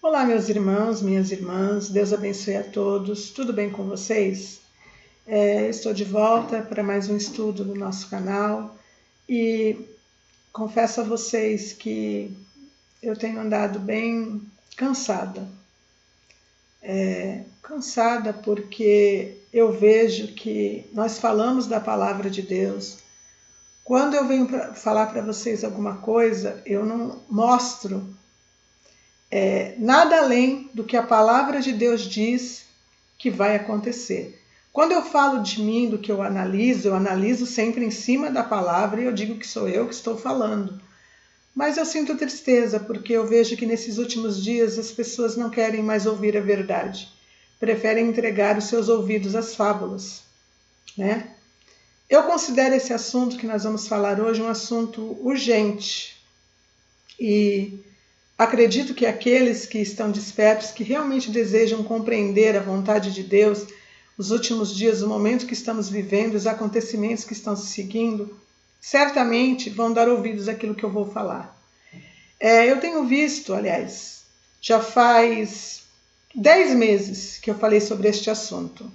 Olá, meus irmãos, minhas irmãs, Deus abençoe a todos, tudo bem com vocês? Estou de volta para mais um estudo no nosso canal e confesso a vocês que eu tenho andado bem cansada. Cansada porque eu vejo que nós falamos da palavra de Deus. Quando eu venho falar para vocês alguma coisa, eu não mostro nada além do que a palavra de Deus diz que vai acontecer. Quando eu falo de mim, do que eu analiso sempre em cima da palavra e eu digo que sou eu que estou falando. Mas eu sinto tristeza porque eu vejo que nesses últimos dias as pessoas não querem mais ouvir a verdade. Preferem entregar os seus ouvidos às fábulas, né? Eu considero esse assunto que nós vamos falar hoje um assunto urgente e acredito que aqueles que estão despertos, que realmente desejam compreender a vontade de Deus, os últimos dias, o momento que estamos vivendo, os acontecimentos que estão se seguindo, certamente vão dar ouvidos àquilo que eu vou falar. Eu tenho visto, aliás, já faz 10 meses que eu falei sobre este assunto.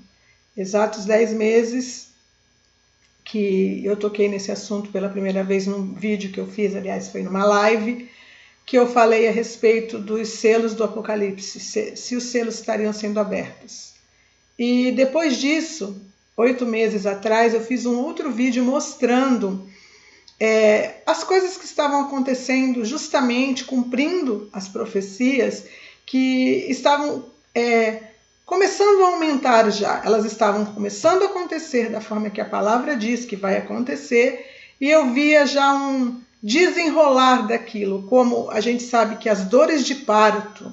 Exatos 10 meses que eu toquei nesse assunto pela primeira vez num vídeo que eu fiz, aliás, foi numa live, que eu falei a respeito dos selos do Apocalipse, se os selos estariam sendo abertos. E depois disso, 8 meses atrás, eu fiz um outro vídeo mostrando as coisas que estavam acontecendo, justamente cumprindo as profecias que estavam começando a aumentar já. Elas estavam começando a acontecer da forma que a palavra diz que vai acontecer, e eu via já um desenrolar daquilo, como a gente sabe que as dores de parto,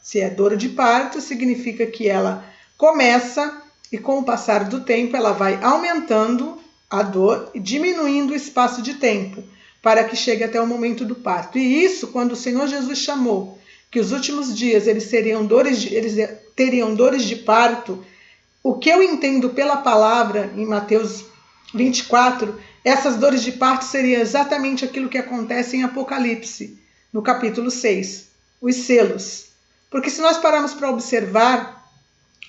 se é dor de parto, significa que ela começa e com o passar do tempo ela vai aumentando a dor e diminuindo o espaço de tempo para que chegue até o momento do parto. E isso, quando o Senhor Jesus chamou que os últimos dias eles teriam dores de parto, o que eu entendo pela palavra em Mateus 24, essas dores de parto seriam exatamente aquilo que acontece em Apocalipse, no capítulo 6, os selos. Porque se nós pararmos para observar,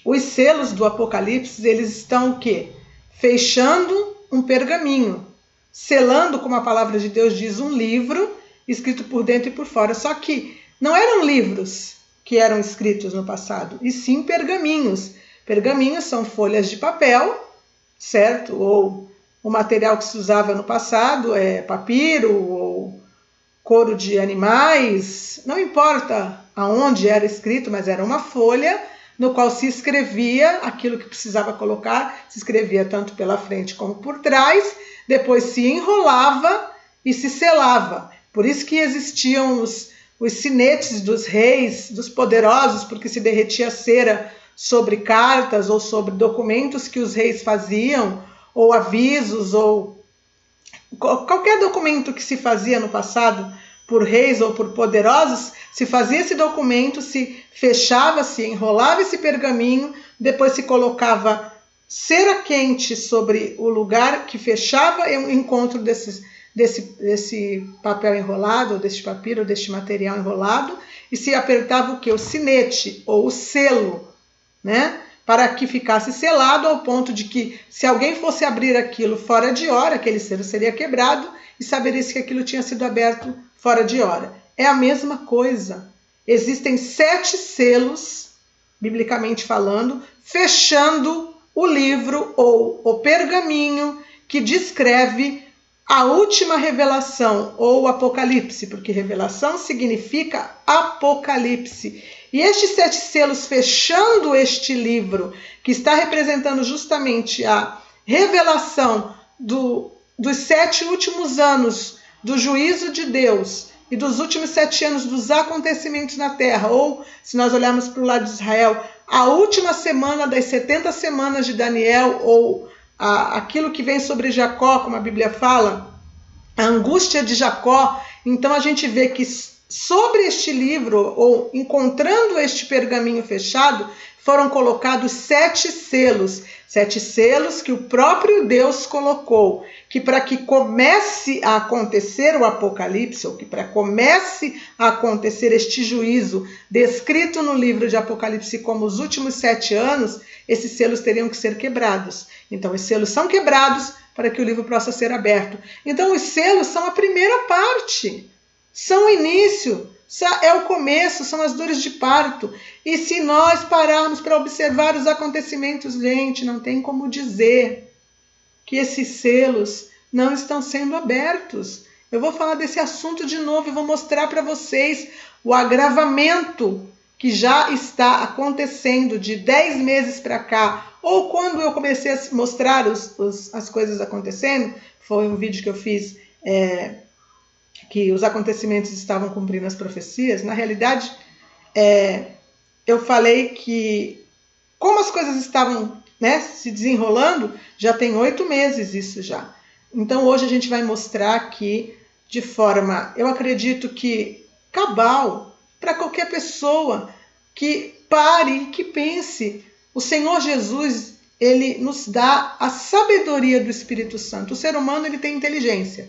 os selos do Apocalipse, eles estão o quê? Fechando um pergaminho, selando, como a palavra de Deus diz, um livro escrito por dentro e por fora. Só que não eram livros que eram escritos no passado, e sim pergaminhos. Pergaminhos são folhas de papel, certo? Ou o material que se usava no passado, papiro ou couro de animais, não importa aonde era escrito, mas era uma folha no qual se escrevia aquilo que precisava colocar, se escrevia tanto pela frente como por trás, depois se enrolava e se selava. Por isso que existiam os sinetes dos reis, dos poderosos, porque se derretia cera sobre cartas ou sobre documentos que os reis faziam, ou avisos, ou qualquer documento que se fazia no passado por reis ou por poderosos, se fazia esse documento, se fechava, se enrolava esse pergaminho, depois se colocava cera quente sobre o lugar que fechava o encontro desse papel enrolado, ou desse papiro, ou deste material enrolado, e se apertava o quê? O sinete, ou o selo, né? Para que ficasse selado ao ponto de que, se alguém fosse abrir aquilo fora de hora, aquele selo seria quebrado e saberia-se que aquilo tinha sido aberto fora de hora. É a mesma coisa. Existem 7 selos, biblicamente falando, fechando o livro ou o pergaminho que descreve a última revelação, ou Apocalipse, porque revelação significa Apocalipse. E estes 7 selos fechando este livro, que está representando justamente a revelação dos 7 últimos anos do juízo de Deus e dos últimos 7 anos dos acontecimentos na terra, ou, se nós olharmos para o lado de Israel, a última semana das 70 semanas de Daniel, ou aquilo que vem sobre Jacó, como a Bíblia fala, a angústia de Jacó. Então a gente vê que sobre este livro, ou encontrando este pergaminho fechado, foram colocados 7 selos. 7 selos que o próprio Deus colocou, que para que comece a acontecer o Apocalipse, ou que para que comece a acontecer este juízo, descrito no livro de Apocalipse como os últimos 7 anos, esses selos teriam que ser quebrados. Então, os selos são quebrados para que o livro possa ser aberto. Então, os selos são a primeira parte, são o início, é o começo, são as dores de parto. E se nós pararmos para observar os acontecimentos, gente, não tem como dizer que esses selos não estão sendo abertos. Eu vou falar desse assunto de novo e vou mostrar para vocês o agravamento que já está acontecendo de 10 meses para cá, ou quando eu comecei a mostrar as coisas acontecendo, foi um vídeo que eu fiz que os acontecimentos estavam cumprindo as profecias. Na realidade, eu falei que como as coisas estavam, né, se desenrolando, já tem 8 meses isso já. Então hoje a gente vai mostrar aqui de forma, eu acredito que cabal, para qualquer pessoa que pare e que pense. O Senhor Jesus, ele nos dá a sabedoria do Espírito Santo. O ser humano, ele tem inteligência.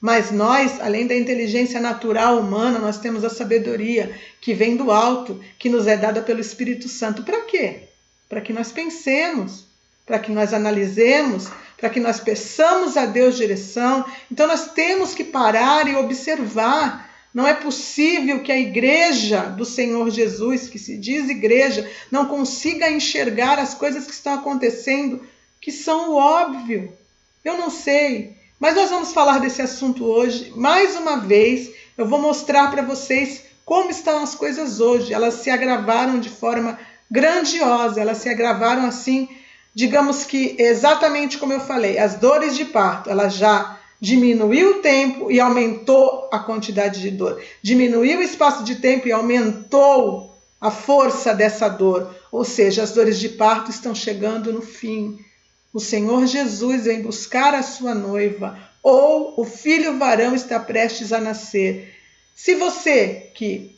Mas nós, além da inteligência natural humana, nós temos a sabedoria que vem do alto, que nos é dada pelo Espírito Santo. Para quê? Para que nós pensemos, para que nós analisemos, para que nós peçamos a Deus direção. Então nós temos que parar e observar. Não é possível que a igreja do Senhor Jesus, que se diz igreja, não consiga enxergar as coisas que estão acontecendo, que são o óbvio. Eu não sei. Mas nós vamos falar desse assunto hoje. Mais uma vez, eu vou mostrar para vocês como estão as coisas hoje. Elas se agravaram de forma grandiosa. Elas se agravaram assim, digamos que exatamente como eu falei. As dores de parto, elas já diminuiu o tempo e aumentou a quantidade de dor. Diminuiu o espaço de tempo e aumentou a força dessa dor. Ou seja, as dores de parto estão chegando no fim. O Senhor Jesus vem buscar a sua noiva, ou o filho varão está prestes a nascer. Se você que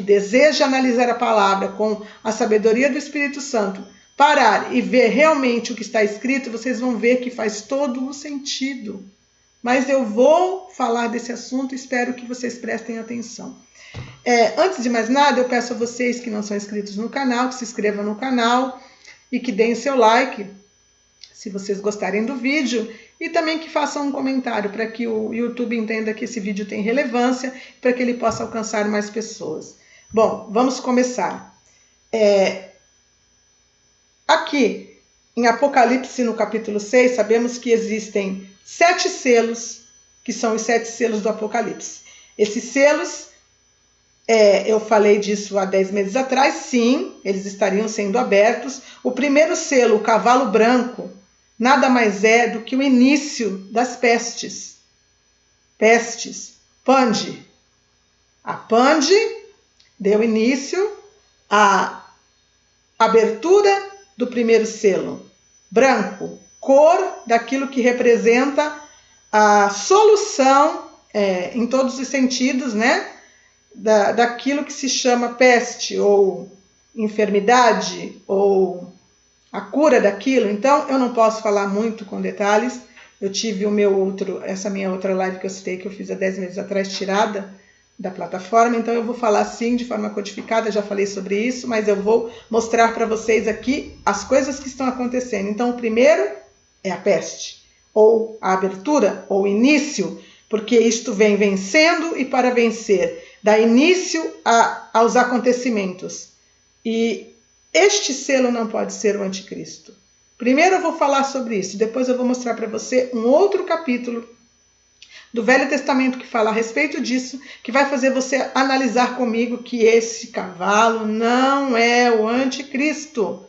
deseja analisar a palavra com a sabedoria do Espírito Santo, parar e ver realmente o que está escrito, vocês vão ver que faz todo o sentido. Mas eu vou falar desse assunto e espero que vocês prestem atenção. Antes de mais nada, eu peço a vocês que não são inscritos no canal, que se inscrevam no canal e que deem seu like, se vocês gostarem do vídeo, e também que façam um comentário para que o YouTube entenda que esse vídeo tem relevância, para que ele possa alcançar mais pessoas. Bom, vamos começar. Aqui, em Apocalipse, no capítulo 6, sabemos que existem 7 selos, que são os 7 selos do Apocalipse. Esses selos, eu falei disso há 10 meses atrás, sim, eles estariam sendo abertos. O primeiro selo, o cavalo branco, nada mais é do que o início das pestes. Pestes, Pande. A Pande deu início à abertura do primeiro selo. Branco, cor daquilo que representa a solução, em todos os sentidos, né? Daquilo que se chama peste, ou enfermidade, ou a cura daquilo. Então, eu não posso falar muito com detalhes. Eu tive essa minha outra live que eu citei, que eu fiz há 10 meses atrás, tirada da plataforma. Então, eu vou falar sim, de forma codificada, já falei sobre isso, mas eu vou mostrar para vocês aqui as coisas que estão acontecendo. Então, o primeiro é a peste, ou a abertura, ou o início, porque isto vem vencendo e para vencer, dá início aos acontecimentos. E este selo não pode ser o anticristo. Primeiro eu vou falar sobre isso, depois eu vou mostrar para você um outro capítulo do Velho Testamento que fala a respeito disso, que vai fazer você analisar comigo que esse cavalo não é o anticristo.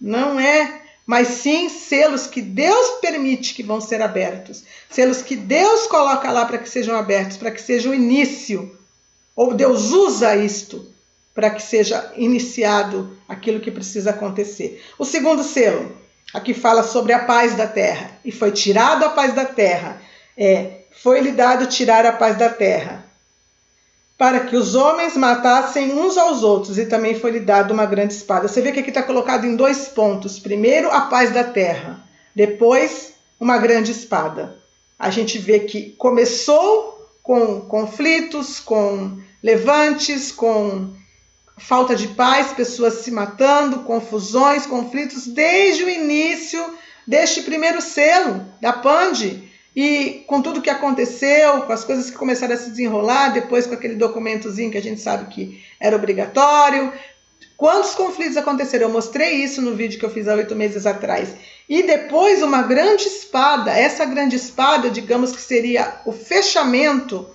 Não é, mas sim selos que Deus permite que vão ser abertos. Selos que Deus coloca lá para que sejam abertos, para que seja o início. Ou Deus usa isto para que seja iniciado aquilo que precisa acontecer. O segundo selo, aqui fala sobre a paz da terra. E foi tirado a paz da terra. Foi-lhe dado tirar a paz da terra. para que os homens matassem uns aos outros, e também foi-lhe dado uma grande espada. Você vê que aqui está colocado em 2 pontos. Primeiro, a paz da terra. Depois, uma grande espada. A gente vê que começou com conflitos, com levantes, com falta de paz, pessoas se matando, confusões, conflitos, desde o início deste primeiro selo da Pande. E com tudo que aconteceu, com as coisas que começaram a se desenrolar, depois com aquele documentozinho que a gente sabe que era obrigatório. Quantos conflitos aconteceram? Eu mostrei isso no vídeo que eu fiz há 8 meses atrás. E depois uma grande espada. Essa grande espada, digamos que seria o fechamento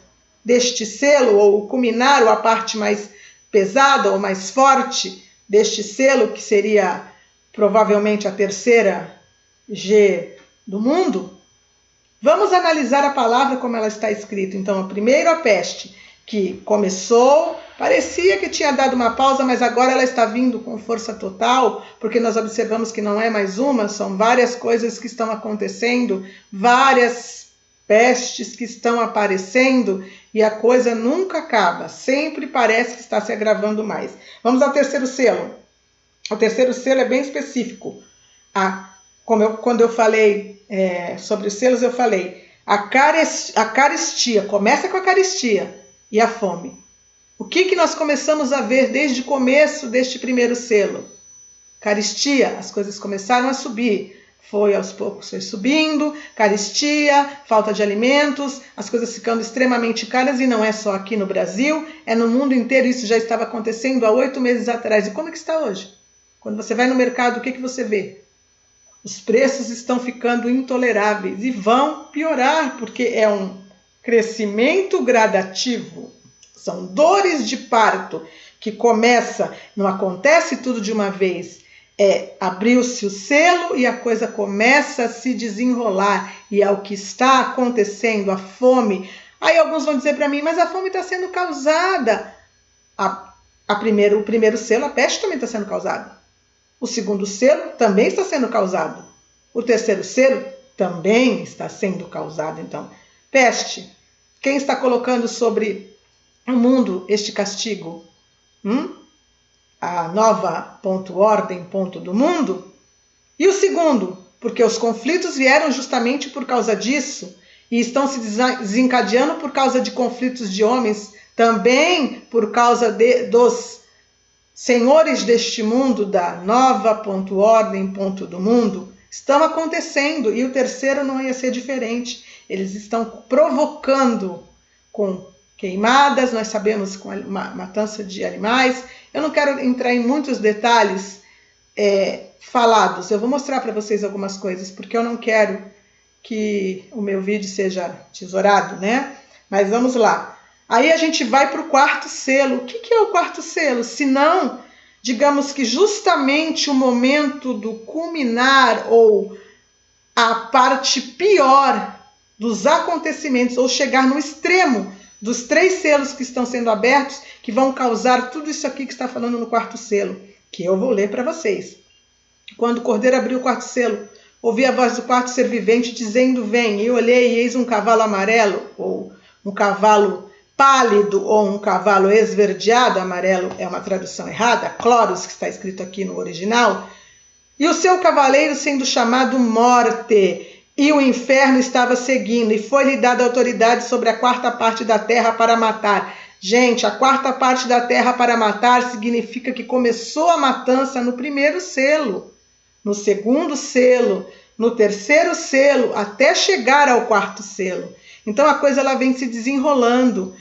deste selo, ou o culminar, ou a parte mais pesada ou mais forte deste selo, que seria provavelmente a terceira G do mundo. Vamos analisar a palavra como ela está escrita. Então, primeiro a peste, que começou, parecia que tinha dado uma pausa, mas agora ela está vindo com força total, porque nós observamos que não é mais uma, são várias coisas que estão acontecendo, várias pestes que estão aparecendo, e a coisa nunca acaba, sempre parece que está se agravando mais. Vamos ao terceiro selo. O terceiro selo é bem específico. Quando eu falei sobre os selos, eu falei a carestia, começa com a carestia e a fome. O que nós começamos a ver desde o começo deste primeiro selo? Carestia, as coisas começaram a subir, aos poucos foi subindo, carestia, falta de alimentos, as coisas ficando extremamente caras, e não é só aqui no Brasil, é no mundo inteiro. Isso já estava acontecendo há 8 meses atrás. E como é que está hoje? Quando você vai no mercado, o que você vê? Os preços estão ficando intoleráveis e vão piorar, porque é um crescimento gradativo. São dores de parto que começa, não acontece tudo de uma vez. Abriu-se o selo e a coisa começa a se desenrolar. E é o que está acontecendo, a fome. Aí alguns vão dizer para mim, mas a fome está sendo causada. O primeiro selo, a peste também está sendo causada. O segundo selo também está sendo causado. O terceiro selo também está sendo causado. Então, peste. Quem está colocando sobre o mundo este castigo? A nova ordem do mundo? E o segundo? Porque os conflitos vieram justamente por causa disso e estão se desencadeando por causa de conflitos de homens, também por causa dos senhores deste mundo, da nova ordem do mundo, estão acontecendo, e o terceiro não ia ser diferente. Eles estão provocando com queimadas, nós sabemos, com a matança de animais. Eu não quero entrar em muitos detalhes falados, eu vou mostrar para vocês algumas coisas, porque eu não quero que o meu vídeo seja tesourado, né? Mas vamos lá. Aí a gente vai para o quarto selo. O que é o quarto selo? Se não, digamos que justamente o momento do culminar, ou a parte pior dos acontecimentos, ou chegar no extremo dos 3 selos que estão sendo abertos, que vão causar tudo isso aqui que está falando no quarto selo, que eu vou ler para vocês. Quando o cordeiro abriu o quarto selo, ouvi a voz do quarto ser vivente dizendo: vem. E olhei, e eis um cavalo amarelo, ou um cavalo pálido, ou um cavalo esverdeado. Amarelo é uma tradução errada, Cloros, que está escrito aqui no original. E o seu cavaleiro sendo chamado Morte, e o inferno estava seguindo, e foi-lhe dada autoridade sobre a 4ª parte da terra para matar. Gente, a 4ª parte da terra para matar significa que começou a matança no primeiro selo, no segundo selo, no terceiro selo, até chegar ao 4º selo. Então a coisa ela vem se desenrolando.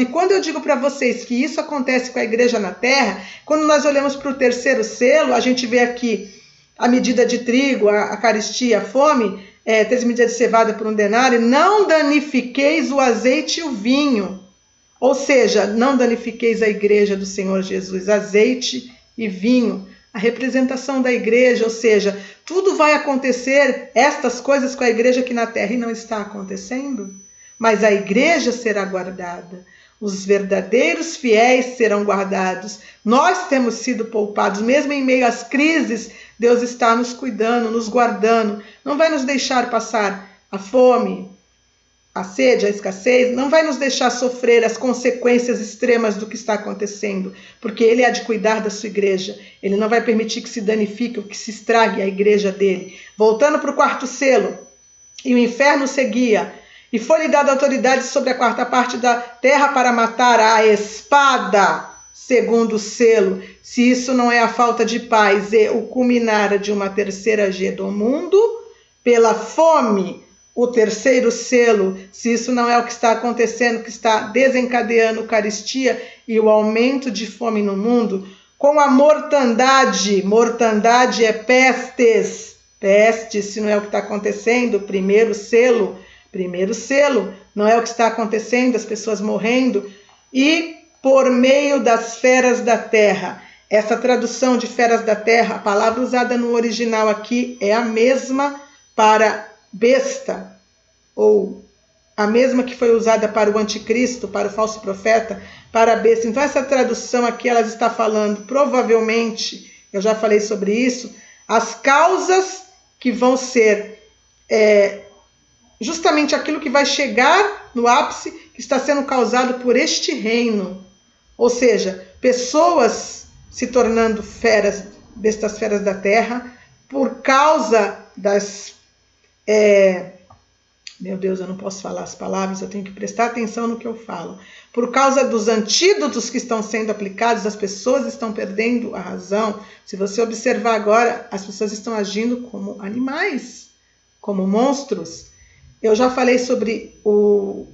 E quando eu digo para vocês que isso acontece com a igreja na terra, quando nós olhamos para o terceiro selo, a gente vê aqui a medida de trigo, a carestia, a fome, 3 medidas de cevada por 1 denário, não danifiqueis o azeite e o vinho. Ou seja, não danifiqueis a igreja do Senhor Jesus, azeite e vinho, a representação da igreja, ou seja, tudo vai acontecer, estas coisas com a igreja aqui na terra, e não está acontecendo, mas a igreja será guardada. Os verdadeiros fiéis serão guardados. Nós temos sido poupados, mesmo em meio às crises, Deus está nos cuidando, nos guardando, não vai nos deixar passar a fome, a sede, a escassez, não vai nos deixar sofrer as consequências extremas do que está acontecendo, porque Ele há de cuidar da sua igreja. Ele não vai permitir que se danifique ou que se estrague a igreja dele. Voltando para o quarto selo, e o inferno seguia, e foi-lhe dada autoridade sobre a quarta parte da terra para matar a espada, segundo o selo. Se isso não é a falta de paz e o culminar de uma terceira G do mundo, pela fome, o terceiro selo, se isso não é o que está acontecendo, que está desencadeando a Eucaristia e o aumento de fome no mundo, com a mortandade é pestes, se não é o que está acontecendo, primeiro selo, não é o que está acontecendo, as pessoas morrendo, e por meio das feras da terra. Essa tradução de feras da terra, a palavra usada no original aqui é a mesma para besta, ou a mesma que foi usada para o anticristo, para o falso profeta, para a besta. Então essa tradução aqui, ela está falando, provavelmente, eu já falei sobre isso, as causas que vão ser justamente aquilo que vai chegar no ápice, que está sendo causado por este reino. Ou seja, pessoas se tornando bestas feras da terra, por causa das... meu Deus, eu não posso falar as palavras, eu tenho que prestar atenção no que eu falo. Por causa dos antídotos que estão sendo aplicados, as pessoas estão perdendo a razão. Se você observar agora, as pessoas estão agindo como animais, como monstros. Eu já falei sobre o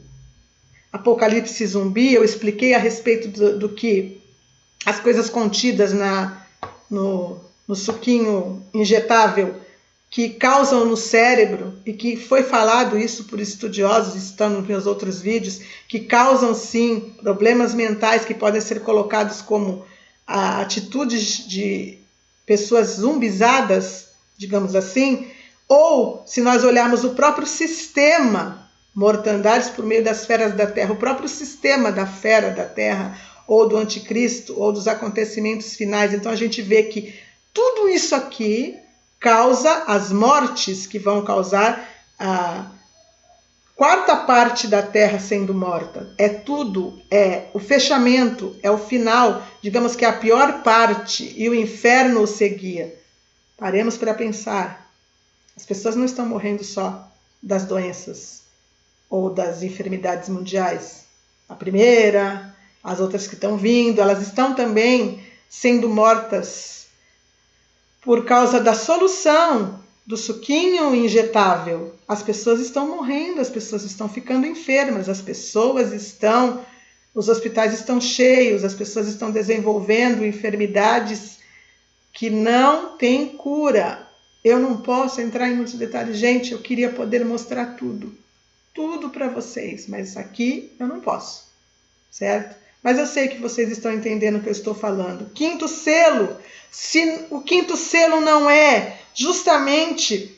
Apocalipse zumbi, eu expliquei a respeito do que as coisas contidas no suquinho injetável que causam no cérebro, e que foi falado isso por estudiosos, estão nos meus outros vídeos, que causam sim problemas mentais que podem ser colocados como atitudes de pessoas zumbizadas, digamos assim, ou se nós olharmos o próprio sistema mortandades por meio das feras da terra, o próprio sistema da fera da terra, ou do anticristo, ou dos acontecimentos finais. Então a gente vê que tudo isso aqui causa as mortes que vão causar a quarta parte da terra sendo morta. É tudo, é o fechamento, é o final, digamos que é a pior parte, e o inferno o seguia. Paremos para pensar. As pessoas não estão morrendo só das doenças ou das enfermidades mundiais. A primeira, as outras que estão vindo, elas estão também sendo mortas por causa da solução do suquinho injetável. As pessoas estão morrendo, as pessoas estão ficando enfermas, os hospitais estão cheios, as pessoas estão desenvolvendo enfermidades que não têm cura. Eu não posso entrar em muitos detalhes. Gente, eu queria poder mostrar tudo para vocês, mas aqui eu não posso, certo? Mas eu sei que vocês estão entendendo o que eu estou falando. Quinto selo. Se o quinto selo não é justamente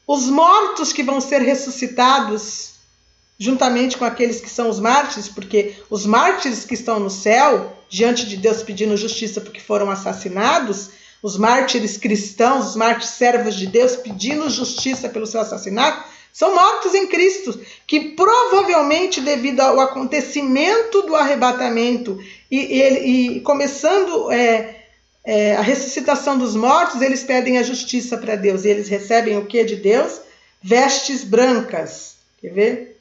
os mortos que vão ser ressuscitados juntamente com aqueles que são os mártires, porque os mártires que estão no céu, diante de Deus pedindo justiça porque foram assassinados, os mártires cristãos, os mártires servos de Deus pedindo justiça pelo seu assassinato, são mortos em Cristo, que provavelmente devido ao acontecimento do arrebatamento e começando a ressuscitação dos mortos, eles pedem a justiça para Deus. E eles recebem o que de Deus? Vestes brancas. Quer ver?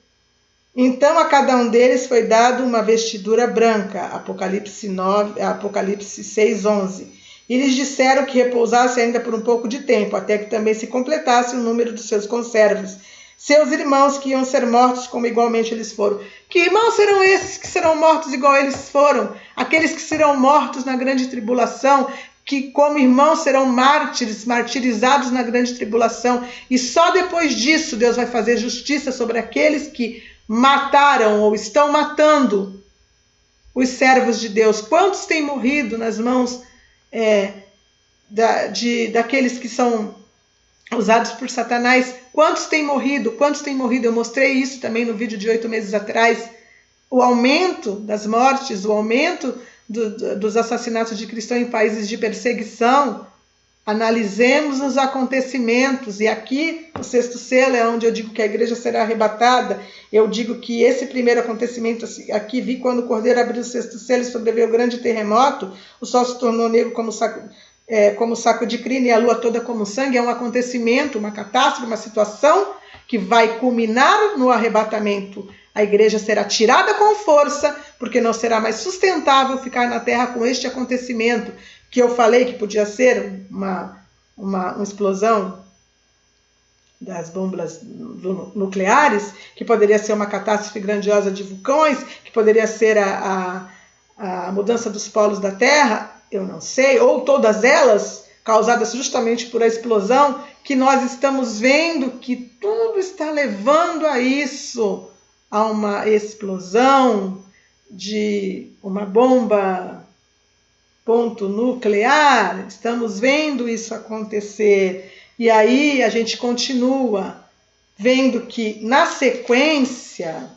Então a cada um deles foi dado uma vestidura branca. Apocalipse 6:11. E lhes disseram que repousasse ainda por um pouco de tempo, até que também se completasse o número dos seus conservos, seus irmãos que iam ser mortos como igualmente eles foram. Que irmãos serão esses que serão mortos igual eles foram? Aqueles que serão mortos na grande tribulação, que como irmãos serão martirizados na grande tribulação. E só depois disso Deus vai fazer justiça sobre aqueles que mataram ou estão matando os servos de Deus. Quantos têm morrido nas mãos daqueles que são usados por Satanás? Quantos têm morrido? Eu mostrei isso também no vídeo de 8 meses atrás. O aumento das mortes, o aumento dos assassinatos de cristãos em países de perseguição, Analisemos os acontecimentos, e aqui o sexto selo é onde eu digo que a igreja será arrebatada. Eu digo que esse primeiro acontecimento, aqui vi quando o Cordeiro abriu o sexto selo e sobreviveu o grande terremoto, o sol se tornou negro como saco de crina e a lua toda como sangue. É um acontecimento, uma catástrofe, uma situação que vai culminar no arrebatamento. A igreja será tirada com força, porque não será mais sustentável ficar na terra com este acontecimento, que eu falei que podia ser uma explosão das bombas nucleares, que poderia ser uma catástrofe grandiosa de vulcões, que poderia ser a mudança dos polos da Terra, eu não sei, ou todas elas causadas justamente por a explosão, que nós estamos vendo que tudo está levando a isso, a uma explosão de uma bomba ponto nuclear. Estamos vendo isso acontecer. E aí a gente continua vendo que na sequência,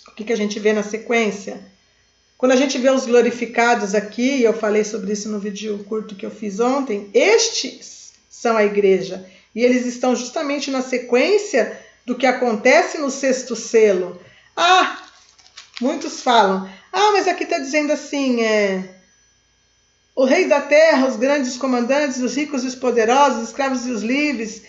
o que a gente vê na sequência? Quando a gente vê os glorificados aqui, eu falei sobre isso no vídeo curto que eu fiz ontem, estes são a igreja. E eles estão justamente na sequência do que acontece no sexto selo. Muitos falam, mas aqui está dizendo assim, o rei da terra, os grandes comandantes, os ricos e os poderosos, os escravos e os livres,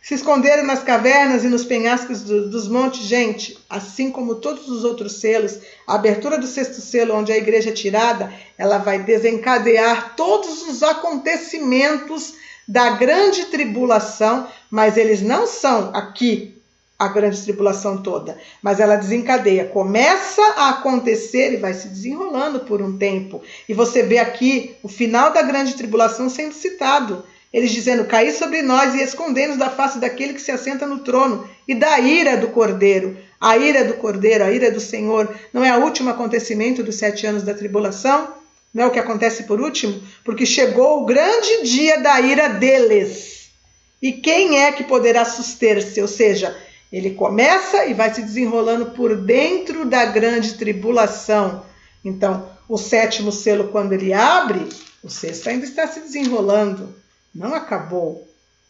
se esconderam nas cavernas e nos penhascos dos montes. Gente, assim como todos os outros selos, a abertura do sexto selo, onde a igreja é tirada, ela vai desencadear todos os acontecimentos da grande tribulação, mas eles não são aqui a grande tribulação toda, mas ela desencadeia, começa a acontecer e vai se desenrolando por um tempo. E você vê aqui o final da grande tribulação sendo citado, eles dizendo, caí sobre nós e escondemos da face daquele que se assenta no trono e da ira do Cordeiro. A ira do Cordeiro, a ira do Senhor, não é o último acontecimento dos 7 anos da tribulação? Não é o que acontece por último? Porque chegou o grande dia da ira deles. E quem é que poderá suster-se? Ou seja, ele começa e vai se desenrolando por dentro da grande tribulação. Então, o sétimo selo, quando ele abre, o sexto ainda está se desenrolando. Não acabou.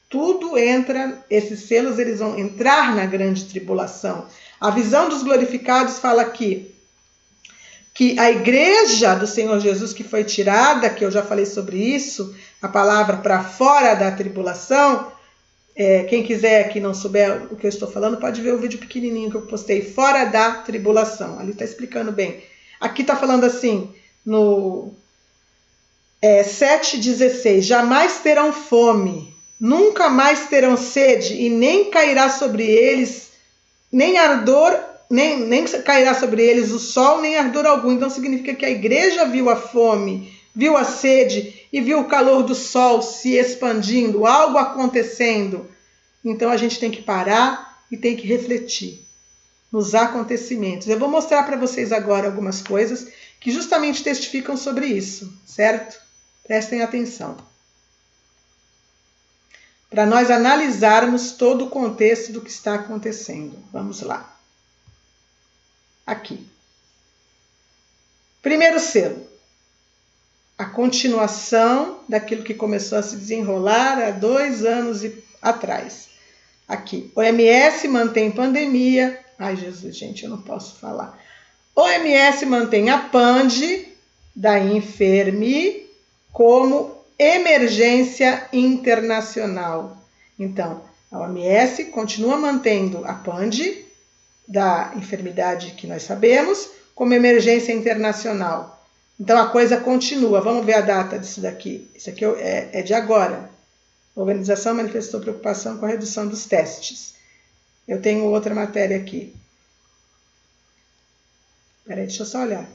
Tudo entra, esses selos eles vão entrar na grande tribulação. A visão dos glorificados fala aqui que a igreja do Senhor Jesus que foi tirada, que eu já falei sobre isso, a palavra para fora da tribulação, quem quiser que não souber o que eu estou falando, pode ver o vídeo pequenininho que eu postei, fora da tribulação. Ali está explicando bem. Aqui está falando assim, no 7,16, jamais terão fome, nunca mais terão sede, e nem cairá sobre eles, nem ardor, nem cairá sobre eles o sol, nem ardor algum. Então significa que a igreja viu a fome, viu a sede e viu o calor do sol se expandindo, algo acontecendo. Então a gente tem que parar e tem que refletir nos acontecimentos. Eu vou mostrar para vocês agora algumas coisas que justamente testificam sobre isso, certo? Prestem atenção. Para nós analisarmos todo o contexto do que está acontecendo. Vamos lá. Aqui. Primeiro selo. A continuação daquilo que começou a se desenrolar há 2 anos atrás. Aqui. OMS mantém pandemia. Ai, Jesus, gente, eu não posso falar. OMS mantém a PAND da Infermi como emergência internacional. Então, a OMS continua mantendo a PAND da enfermidade que nós sabemos como emergência internacional. Então a coisa continua. Vamos ver a data disso daqui. Isso aqui é de agora. A organização manifestou preocupação com a redução dos testes. Eu tenho outra matéria aqui. Peraí, deixa eu só olhar.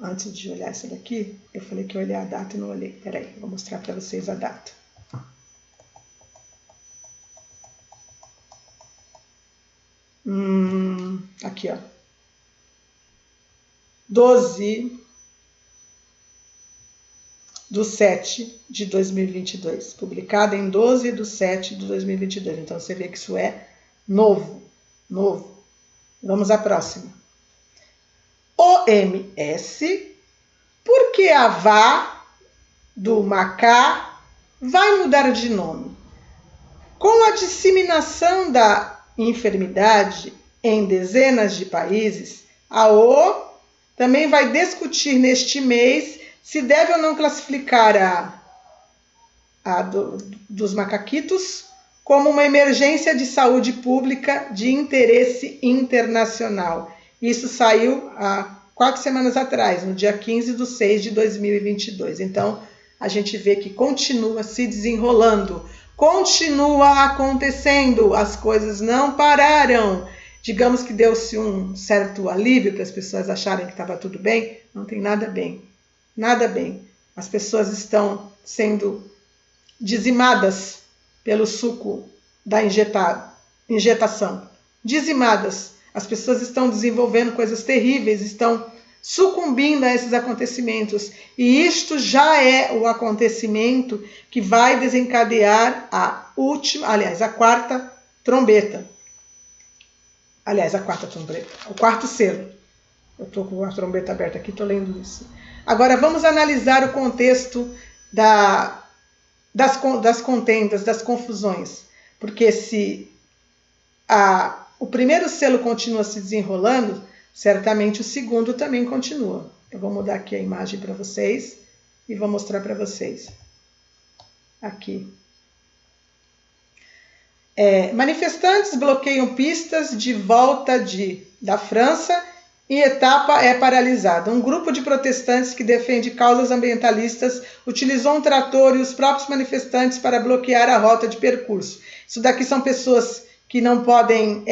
Antes de olhar essa daqui, eu falei que eu olhei a data e não olhei. Peraí, vou mostrar para vocês a data. Aqui, ó. 12/7/2022, publicada em 12/7/2022. Então você vê que isso é novo. Vamos à próxima. OMS, porque a VA do Macá vai mudar de nome. Com a disseminação da enfermidade em dezenas de países, a ONU também vai discutir neste mês se deve ou não classificar dos macaquitos como uma emergência de saúde pública de interesse internacional. Isso saiu há 4 semanas atrás, no dia 15/6/2022. Então, a gente vê que continua se desenrolando, continua acontecendo, as coisas não pararam. Digamos que deu-se um certo alívio para as pessoas acharem que estava tudo bem. Não tem nada bem, nada bem. As pessoas estão sendo dizimadas pelo suco da injetação. Dizimadas. As pessoas estão desenvolvendo coisas terríveis, estão sucumbindo a esses acontecimentos. E isto já é o acontecimento que vai desencadear a quarta trombeta. O quarto selo. Eu estou com a trombeta aberta aqui, estou lendo isso. Agora vamos analisar o contexto das contendas, das confusões. Porque se o primeiro selo continua se desenrolando, certamente o segundo também continua. Eu vou mudar aqui a imagem para vocês e vou mostrar para vocês. Aqui. Manifestantes bloqueiam pistas de volta da França e etapa é paralisada. Um grupo de protestantes que defende causas ambientalistas utilizou um trator e os próprios manifestantes para bloquear a rota de percurso. Isso daqui são pessoas que não podem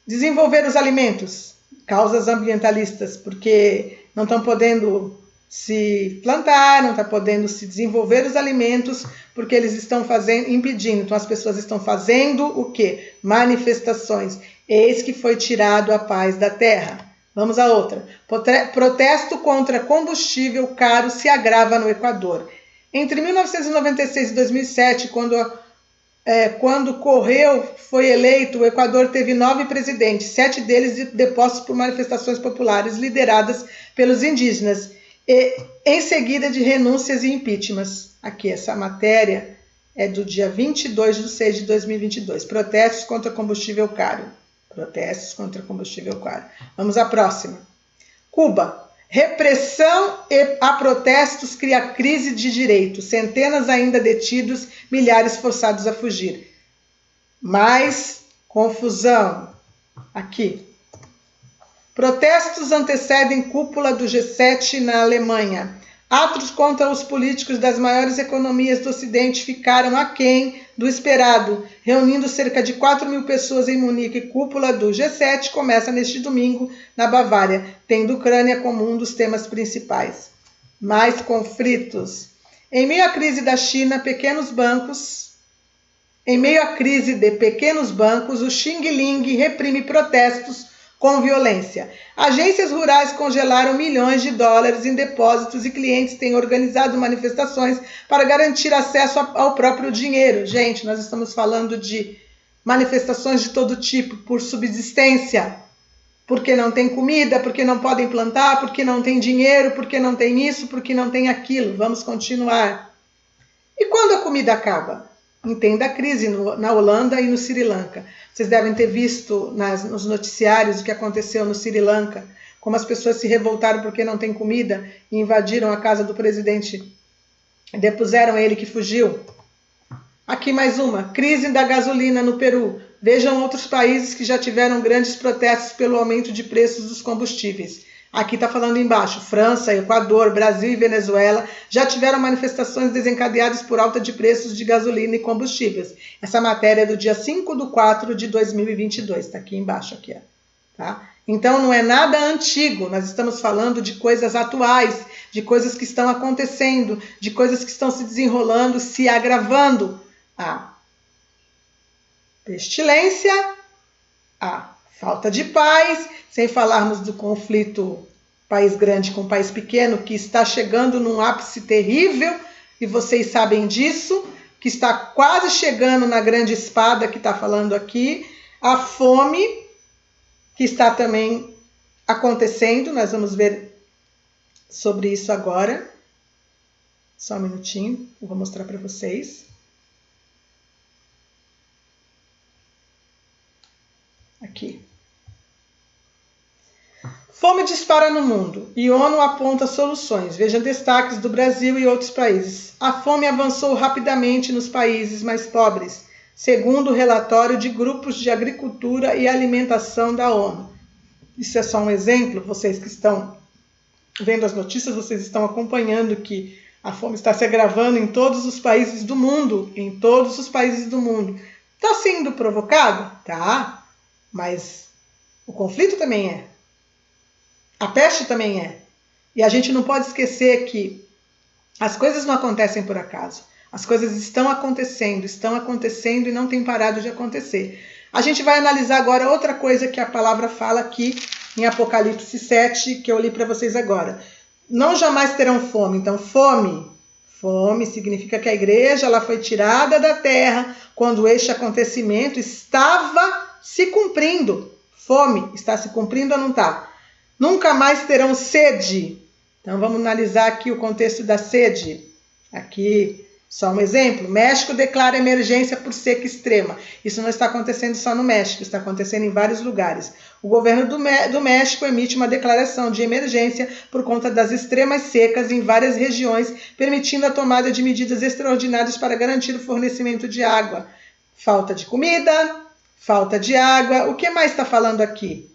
desenvolver os alimentos, causas ambientalistas, porque não estão podendo se plantar, não estão podendo se desenvolver os alimentos, porque eles estão impedindo. Então as pessoas estão fazendo o quê? Manifestações. Eis que foi tirado a paz da terra. Vamos a outra. Protesto contra combustível caro se agrava no Equador. Entre 1996 e 2007, quando Correa foi eleito, o Equador teve 9 presidentes, 7 deles depostos por manifestações populares lideradas pelos indígenas, e em seguida de renúncias e impeachments. Aqui, essa matéria é do dia 22/6/2022. Protestos contra combustível caro. Protestos contra combustível caro. Vamos à próxima. Cuba. Repressão a protestos cria crise de direitos. Centenas ainda detidos, milhares forçados a fugir. Mais confusão. Aqui. Protestos antecedem cúpula do G7 na Alemanha. Atos contra os políticos das maiores economias do Ocidente ficaram aquém do esperado, reunindo cerca de 4.000 pessoas em Munique. Cúpula do G7 começa neste domingo na Bavária, tendo Ucrânia como um dos temas principais. Mais conflitos. Em meio à crise da China, Em meio à crise de pequenos bancos, o Xing Ling reprime protestos com violência. Agências rurais congelaram milhões de dólares em depósitos e clientes têm organizado manifestações para garantir acesso ao próprio dinheiro. Gente, nós estamos falando de manifestações de todo tipo, por subsistência, porque não tem comida, porque não podem plantar, porque não tem dinheiro, porque não tem isso, porque não tem aquilo. Vamos continuar. E quando a comida acaba? Entenda a crise na Holanda e no Sri Lanka. Vocês devem ter visto nos noticiários o que aconteceu no Sri Lanka, como as pessoas se revoltaram porque não tem comida e invadiram a casa do presidente, depuseram ele que fugiu. Aqui mais uma, crise da gasolina no Peru. Vejam outros países que já tiveram grandes protestos pelo aumento de preços dos combustíveis. Aqui está falando embaixo, França, Equador, Brasil e Venezuela já tiveram manifestações desencadeadas por alta de preços de gasolina e combustíveis. Essa matéria é do dia 5/4/2022, está aqui embaixo. Aqui, tá? Então não é nada antigo, nós estamos falando de coisas atuais, de coisas que estão acontecendo, de coisas que estão se desenrolando, se agravando. A pestilência, a falta de paz, sem falarmos do conflito país grande com país pequeno, que está chegando num ápice terrível, e vocês sabem disso, que está quase chegando na grande espada que está falando aqui, a fome, que está também acontecendo, nós vamos ver sobre isso agora. Só um minutinho, eu vou mostrar para vocês. Aqui. Fome dispara no mundo e ONU aponta soluções. Veja destaques do Brasil e outros países. A fome avançou rapidamente nos países mais pobres, segundo o relatório de grupos de agricultura e alimentação da ONU. Isso é só um exemplo. Vocês que estão vendo as notícias, vocês estão acompanhando que a fome está se agravando em todos os países do mundo. Em todos os países do mundo. Está sendo provocado? Tá. Mas o conflito também é. A peste também é. E a gente não pode esquecer que as coisas não acontecem por acaso. As coisas estão acontecendo e não tem parado de acontecer. A gente vai analisar agora outra coisa que a palavra fala aqui em Apocalipse 7, que eu li para vocês agora. Não jamais terão fome. Então, fome significa que a igreja ela foi tirada da terra quando este acontecimento estava se cumprindo. Fome está se cumprindo ou não está? Nunca mais terão sede. Então vamos analisar aqui o contexto da sede. Aqui, só um exemplo. México declara emergência por seca extrema. Isso não está acontecendo só no México, está acontecendo em vários lugares. O governo do México emite uma declaração de emergência por conta das extremas secas em várias regiões, permitindo a tomada de medidas extraordinárias para garantir o fornecimento de água. Falta de comida, falta de água. O que mais está falando aqui?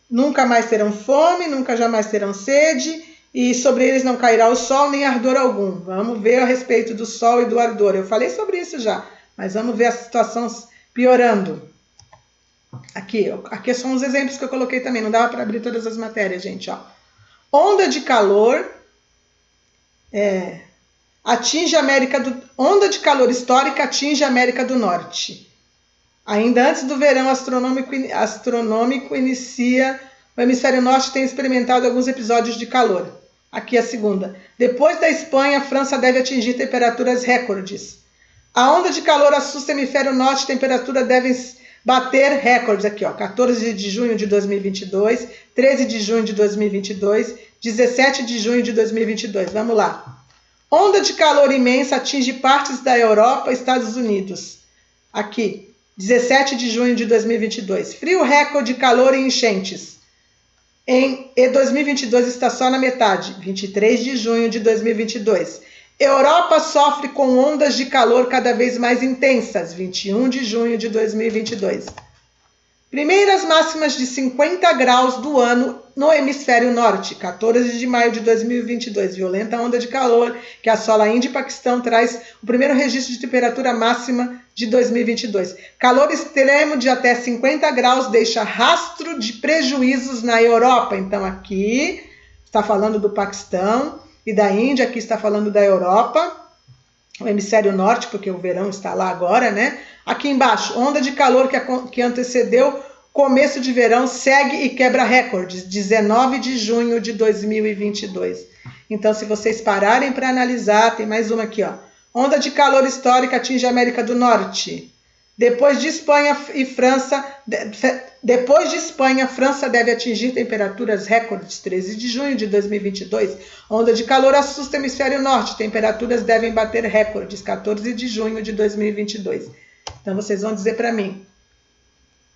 Nunca mais terão fome, nunca jamais terão sede, e sobre eles não cairá o sol nem ardor algum. Vamos ver a respeito do sol e do ardor. Eu falei sobre isso já, mas vamos ver a situação piorando. Aqui são os exemplos que eu coloquei também, não dava para abrir todas as matérias, gente. Ó. Onda de calor atinge a América do... Onda de calor histórica atinge a América do Norte. Ainda antes do verão astronômico inicia, o hemisfério norte tem experimentado alguns episódios de calor. Aqui a segunda. Depois da Espanha, a França deve atingir temperaturas recordes. A onda de calor assusta o hemisfério norte, temperaturas devem bater recordes. Aqui, ó, 14 de junho de 2022, 13 de junho de 2022, 17 de junho de 2022. Vamos lá. Onda de calor imensa atinge partes da Europa e Estados Unidos. Aqui. 17 de junho de 2022. Frio recorde, calor e enchentes. E 2022 está só na metade. 23 de junho de 2022. Europa sofre com ondas de calor cada vez mais intensas. 21 de junho de 2022. Primeiras máximas de 50 graus do ano no hemisfério norte. 14 de maio de 2022. Violenta onda de calor que assola a Índia e Paquistão traz o primeiro registro de temperatura máxima de 2022. Calor extremo de até 50 graus deixa rastro de prejuízos na Europa. Então aqui está falando do Paquistão e da Índia, aqui está falando da Europa, o hemisfério norte, porque o verão está lá agora, né? Aqui embaixo, onda de calor que antecedeu começo de verão segue e quebra recordes, 19 de junho de 2022. Então, se vocês pararem para analisar, tem mais uma aqui, ó. Onda de calor histórica atinge a América do Norte. Depois de Espanha, França deve atingir temperaturas recordes. 13 de junho de 2022. Onda de calor assusta o hemisfério norte. Temperaturas devem bater recordes. 14 de junho de 2022. Então, vocês vão dizer para mim.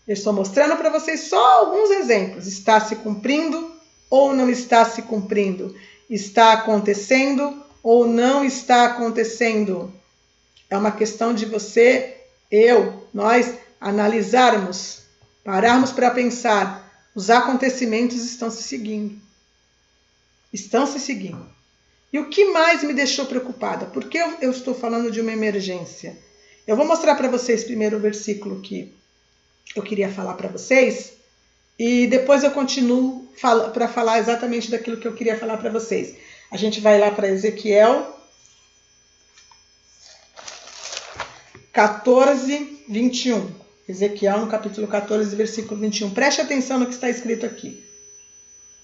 Eu estou mostrando para vocês só alguns exemplos. Está se cumprindo ou não está se cumprindo? Está acontecendo ou não está acontecendo? É uma questão de você, nós analisarmos, pararmos para pensar. Os acontecimentos estão se seguindo. Estão se seguindo. E o que mais me deixou preocupada? Por que eu estou falando de uma emergência? Eu vou mostrar para vocês primeiro o versículo que eu queria falar para vocês e depois eu continuo para falar exatamente daquilo que eu queria falar para vocês. A gente vai lá para Ezequiel 14, 21. Ezequiel no capítulo 14, versículo 21. Preste atenção no que está escrito aqui.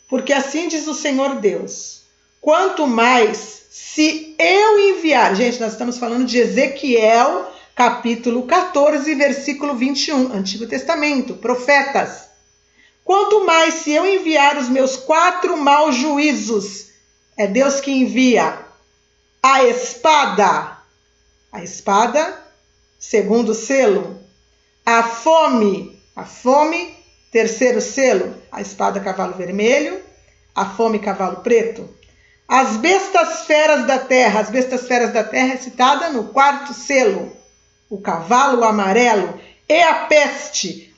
Porque assim diz o Senhor Deus, quanto mais se eu enviar... Gente, nós estamos falando de Ezequiel, capítulo 14, versículo 21. Antigo Testamento, profetas. Quanto mais se eu enviar os meus 4 maus juízos, é Deus que envia, a espada, segundo selo, a fome, terceiro selo, a espada cavalo vermelho, a fome cavalo preto, as bestas feras da terra, é citada no quarto selo, o cavalo amarelo e a peste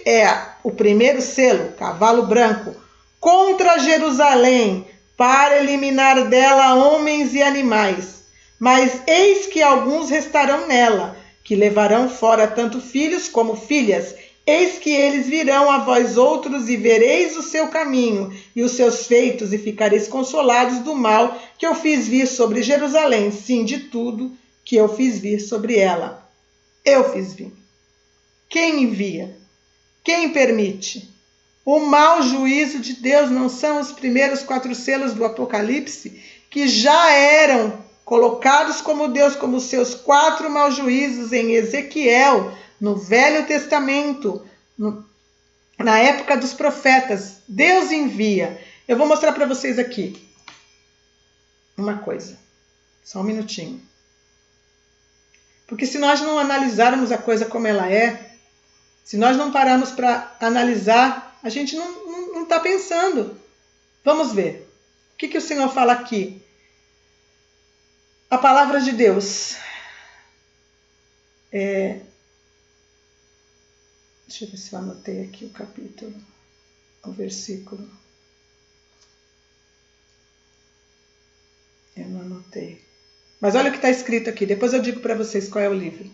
é o primeiro selo, cavalo branco, contra Jerusalém, para eliminar dela homens e animais. Mas eis que alguns restarão nela, que levarão fora tanto filhos como filhas. Eis que eles virão a vós outros e vereis o seu caminho e os seus feitos e ficareis consolados do mal que eu fiz vir sobre Jerusalém, sim, de tudo que eu fiz vir sobre ela. Eu fiz vir. Quem envia? Quem permite? O mau juízo de Deus não são os primeiros 4 selos do Apocalipse, que já eram colocados como Deus, como seus 4 maus juízos em Ezequiel, no Velho Testamento, na época dos profetas. Deus envia. Eu vou mostrar para vocês aqui uma coisa. Só um minutinho. Porque se nós não analisarmos a coisa como ela é, se nós não pararmos para analisar, a gente não está pensando. Vamos ver. O que o Senhor fala aqui? A palavra de Deus. Deixa eu ver se eu anotei aqui o capítulo, o versículo. Eu não anotei. Mas olha o que está escrito aqui. Depois eu digo para vocês qual é o livro.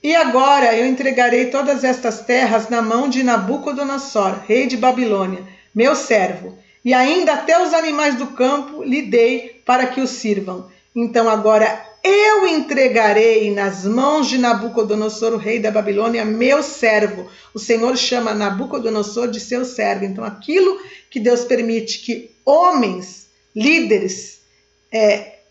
E agora eu entregarei todas estas terras na mão de Nabucodonosor, rei de Babilônia, meu servo, e ainda até os animais do campo lhe dei para que o sirvam. Então agora eu entregarei nas mãos de Nabucodonosor, o rei da Babilônia, meu servo. O Senhor chama Nabucodonosor de seu servo. Então aquilo que Deus permite que homens, líderes,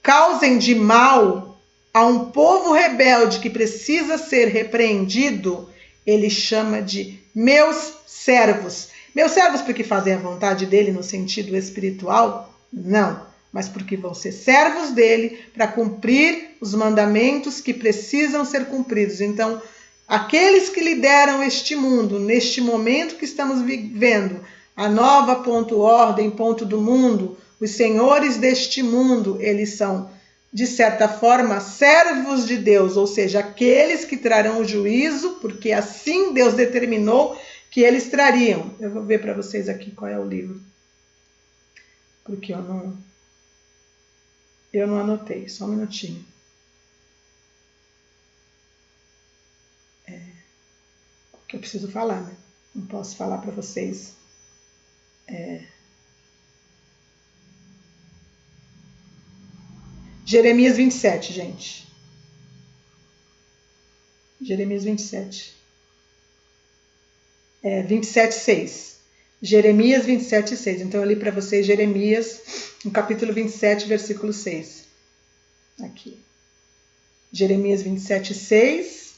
causem de mal a um povo rebelde que precisa ser repreendido, ele chama de meus servos. Meus servos porque fazem a vontade dele no sentido espiritual? Não, mas porque vão ser servos dele para cumprir os mandamentos que precisam ser cumpridos. Então, aqueles que lideram este mundo, neste momento que estamos vivendo, a nova ordem, ponto do mundo, os senhores deste mundo, eles são, de certa forma, servos de Deus, ou seja, aqueles que trarão o juízo, porque assim Deus determinou que eles trariam. Eu vou ver para vocês aqui qual é o livro, porque eu não anotei, só um minutinho. Que eu preciso falar, né? Não posso falar para vocês. Jeremias 27, gente. Jeremias 27. 27:6. Jeremias 27:6. Então eu li para vocês Jeremias, no capítulo 27, versículo 6. Aqui. Jeremias 27:6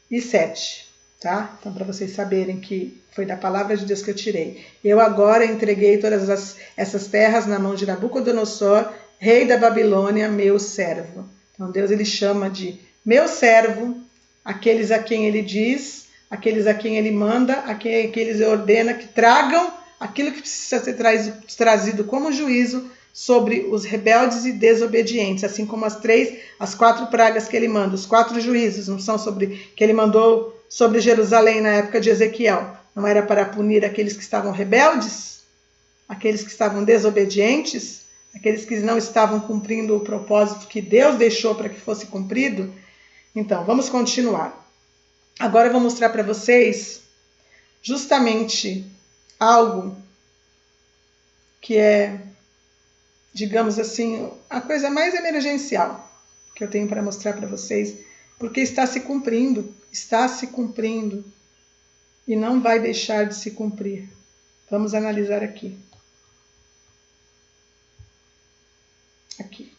e 7. Tá? Então, para vocês saberem que foi da palavra de Deus que eu tirei. Eu agora entreguei todas essas terras na mão de Nabucodonosor, rei da Babilônia, meu servo. Então, Deus ele chama de meu servo, aqueles a quem ele diz, aqueles a quem ele manda, aqueles ordena que tragam aquilo que precisa ser trazido como juízo sobre os rebeldes e desobedientes, assim como as 4 pragas que ele manda, os 4 juízos, não são que ele mandou sobre Jerusalém na época de Ezequiel. Não era para punir aqueles que estavam rebeldes, aqueles que estavam desobedientes, aqueles que não estavam cumprindo o propósito que Deus deixou para que fosse cumprido. Então, vamos continuar. Agora eu vou mostrar para vocês justamente algo que é, digamos assim, a coisa mais emergencial que eu tenho para mostrar para vocês, porque está se cumprindo e não vai deixar de se cumprir. Vamos analisar aqui. Aqui.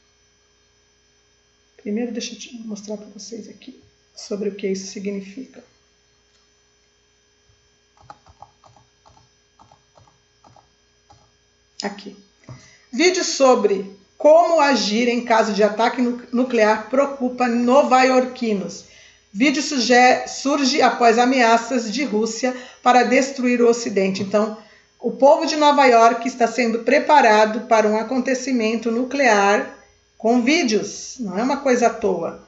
Primeiro deixa eu mostrar para vocês aqui sobre o que isso significa. Aqui. Vídeo sobre Como agir em caso de ataque nuclear preocupa nova-iorquinos. Vídeo surge após ameaças de Rússia para destruir o Ocidente. Então, o povo de Nova York está sendo preparado para um acontecimento nuclear com vídeos. Não é uma coisa à toa.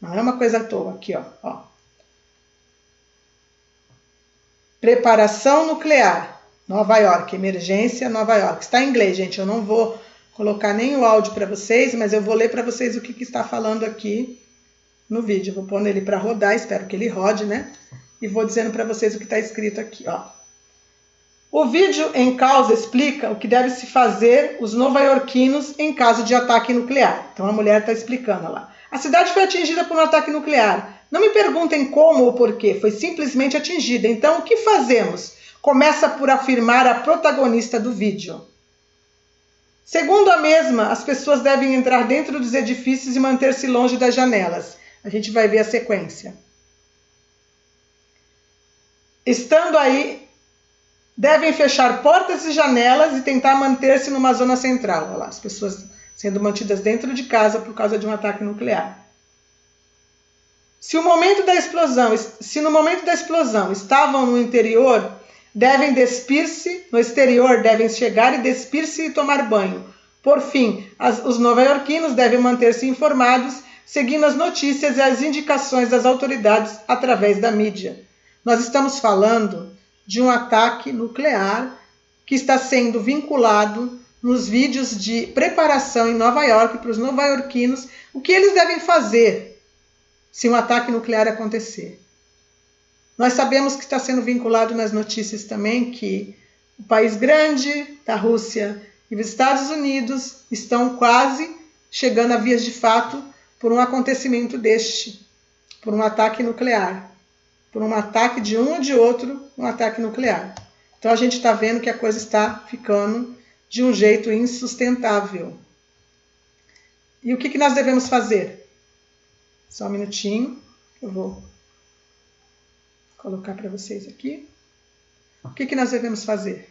Não é uma coisa à toa. Aqui, ó. Preparação nuclear. Nova York. Emergência Nova York. Está em inglês, gente. Eu não vou colocar nem o áudio para vocês, mas eu vou ler para vocês o que está falando aqui no vídeo. Eu vou pôr ele para rodar, espero que ele rode, né? E vou dizendo para vocês o que está escrito aqui, ó. O vídeo em causa explica o que deve se fazer os nova-iorquinos em caso de ataque nuclear. Então a mulher está explicando lá. A cidade foi atingida por um ataque nuclear. Não me perguntem como ou porquê, foi simplesmente atingida. Então o que fazemos? Começa por afirmar a protagonista do vídeo. Segundo a mesma, as pessoas devem entrar dentro dos edifícios e manter-se longe das janelas. A gente vai ver a sequência. Estando aí, devem fechar portas e janelas e tentar manter-se numa zona central. Olha lá, as pessoas sendo mantidas dentro de casa por causa de um ataque nuclear. Se no momento da explosão estavam no interior, devem despir-se, no exterior devem chegar e despir-se e tomar banho. Por fim, os nova-iorquinos devem manter-se informados, seguindo as notícias e as indicações das autoridades através da mídia. Nós estamos falando de um ataque nuclear que está sendo vinculado nos vídeos de preparação em Nova York para os nova-iorquinos, o que eles devem fazer se um ataque nuclear acontecer. Nós sabemos que está sendo vinculado nas notícias também que o país grande da Rússia e os Estados Unidos estão quase chegando a vias de fato por um acontecimento deste, por um ataque nuclear, por um ataque de um ou de outro, um ataque nuclear. Então a gente está vendo que a coisa está ficando de um jeito insustentável. E o que nós devemos fazer? Só um minutinho, eu vou colocar para vocês aqui. O que nós devemos fazer?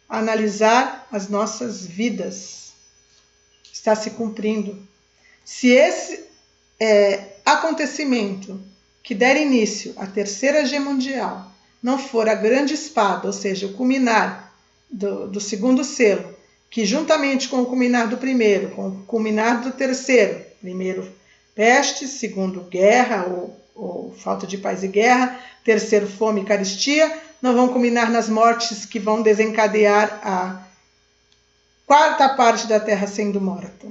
Analisar as nossas vidas. Está se cumprindo. Se esse acontecimento que der início à Terceira Guerra Mundial não for a grande espada, ou seja, o culminar do segundo selo, que juntamente com o culminar do primeiro, com o culminar do terceiro, primeiro peste, segundo guerra ou falta de paz e guerra, terceiro fome e carestia, não vão culminar nas mortes que vão desencadear a quarta parte da terra sendo morta.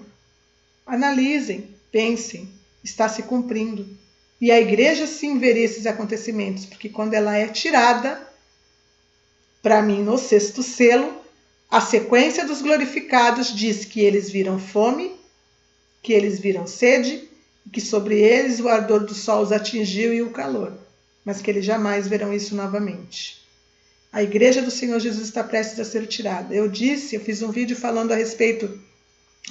Analisem, pensem, está se cumprindo. E a igreja sim veria esses acontecimentos, porque quando ela é tirada, para mim, no sexto selo, a sequência dos glorificados diz que eles viram fome, que eles viram sede, que sobre eles o ardor do sol os atingiu e o calor, mas que eles jamais verão isso novamente. A igreja do Senhor Jesus está prestes a ser tirada. Eu fiz um vídeo falando a respeito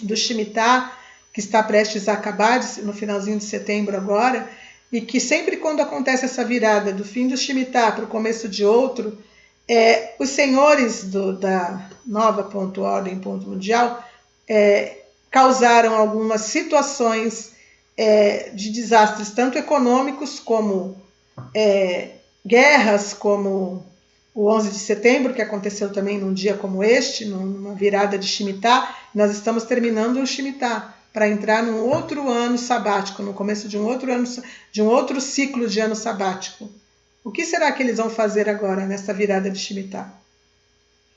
do Shemitah, que está prestes a acabar no finalzinho de setembro agora, e que sempre quando acontece essa virada do fim do Shemitah para o começo de outro, os senhores da nova ordem mundial causaram algumas situações de desastres, tanto econômicos como guerras, como o 11 de setembro, que aconteceu também num dia como este, numa virada de Shemitah. Nós estamos terminando o Shemitah para entrar num outro ano sabático, no começo de um outro ciclo de ano sabático. O que será que eles vão fazer agora nessa virada de Shemitah?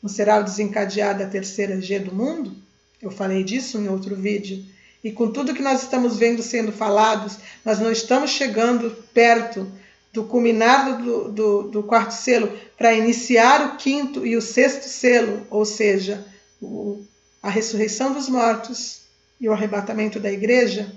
Não será o desencadear da terceira G do mundo? Eu falei disso em outro vídeo. E com tudo que nós estamos vendo sendo falados, nós não estamos chegando perto do culminar do quarto selo para iniciar o quinto e o sexto selo, ou seja, a ressurreição dos mortos e o arrebatamento da igreja.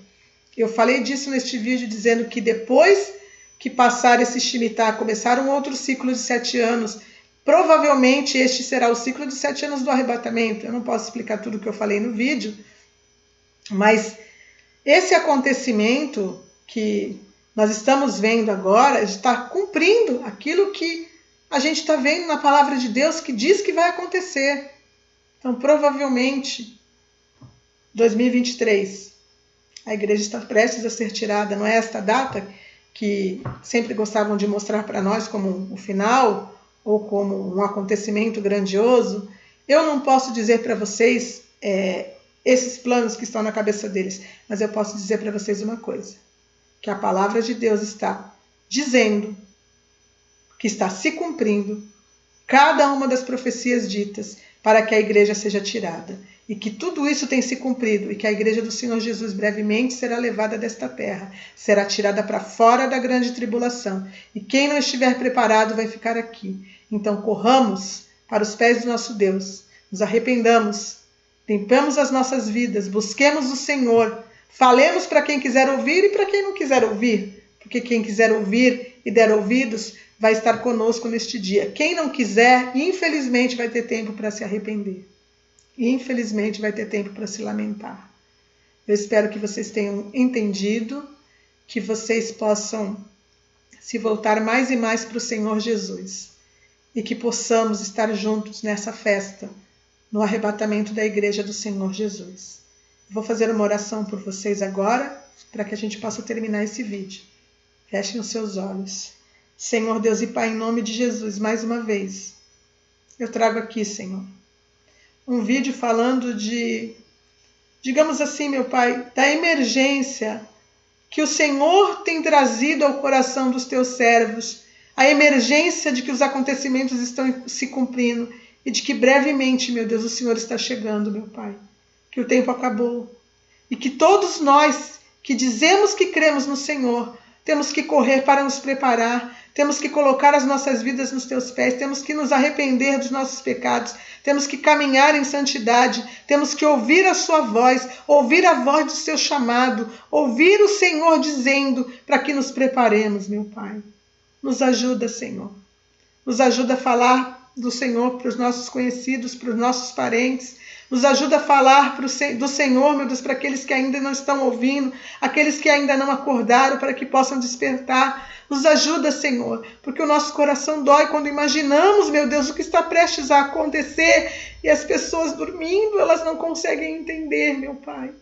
Eu falei disso neste vídeo, dizendo que depois que passar esse Shemitah, começar um outro ciclo de 7 anos, provavelmente este será o ciclo de 7 anos do arrebatamento. Eu não posso explicar tudo o que eu falei no vídeo, mas esse acontecimento que nós estamos vendo agora está cumprindo aquilo que a gente está vendo na palavra de Deus, que diz que vai acontecer. Então, provavelmente, 2023. A igreja está prestes a ser tirada, não é esta data que sempre gostavam de mostrar para nós como o final ou como um acontecimento grandioso. Eu não posso dizer para vocês esses planos que estão na cabeça deles, mas eu posso dizer para vocês uma coisa, que a palavra de Deus está dizendo que está se cumprindo cada uma das profecias ditas para que a igreja seja tirada, e que tudo isso tem se cumprido, e que a igreja do Senhor Jesus brevemente será levada desta terra, será tirada para fora da grande tribulação, e quem não estiver preparado vai ficar aqui. Então corramos para os pés do nosso Deus, nos arrependamos, limpamos as nossas vidas, busquemos o Senhor, falemos para quem quiser ouvir e para quem não quiser ouvir, porque quem quiser ouvir e der ouvidos vai estar conosco neste dia. Quem não quiser, infelizmente, vai ter tempo para se arrepender. Infelizmente, vai ter tempo para se lamentar. Eu espero que vocês tenham entendido, que vocês possam se voltar mais e mais para o Senhor Jesus e que possamos estar juntos nessa festa, no arrebatamento da igreja do Senhor Jesus. Vou fazer uma oração por vocês agora, para que a gente possa terminar esse vídeo. Fechem os seus olhos. Senhor Deus e Pai, em nome de Jesus, mais uma vez, eu trago aqui, Senhor, um vídeo falando digamos assim, meu Pai, da emergência que o Senhor tem trazido ao coração dos teus servos, a emergência de que os acontecimentos estão se cumprindo e de que brevemente, meu Deus, o Senhor está chegando, meu Pai, que o tempo acabou e que todos nós que dizemos que cremos no Senhor, temos que correr para nos preparar, temos que colocar as nossas vidas nos teus pés, temos que nos arrepender dos nossos pecados, temos que caminhar em santidade, temos que ouvir a sua voz, ouvir a voz do seu chamado, ouvir o Senhor dizendo para que nos preparemos, meu Pai. Nos ajuda, Senhor. Nos ajuda a falar do Senhor para os nossos conhecidos, para os nossos parentes. Nos ajuda a falar do Senhor, meu Deus, para aqueles que ainda não estão ouvindo, aqueles que ainda não acordaram, para que possam despertar. Nos ajuda, Senhor, porque o nosso coração dói quando imaginamos, meu Deus, o que está prestes a acontecer e as pessoas dormindo, elas não conseguem entender, meu Pai.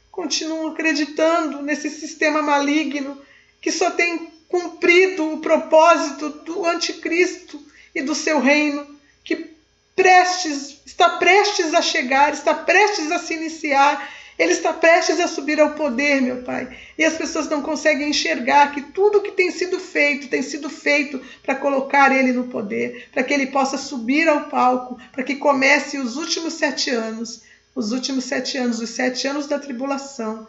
Continuam acreditando nesse sistema maligno que só tem cumprido o propósito do anticristo e do seu reino, que está prestes a chegar, está prestes a se iniciar, ele está prestes a subir ao poder, meu Pai. E as pessoas não conseguem enxergar que tudo que tem sido feito para colocar ele no poder, para que ele possa subir ao palco, para que comece os últimos 7 anos, os 7 anos da tribulação,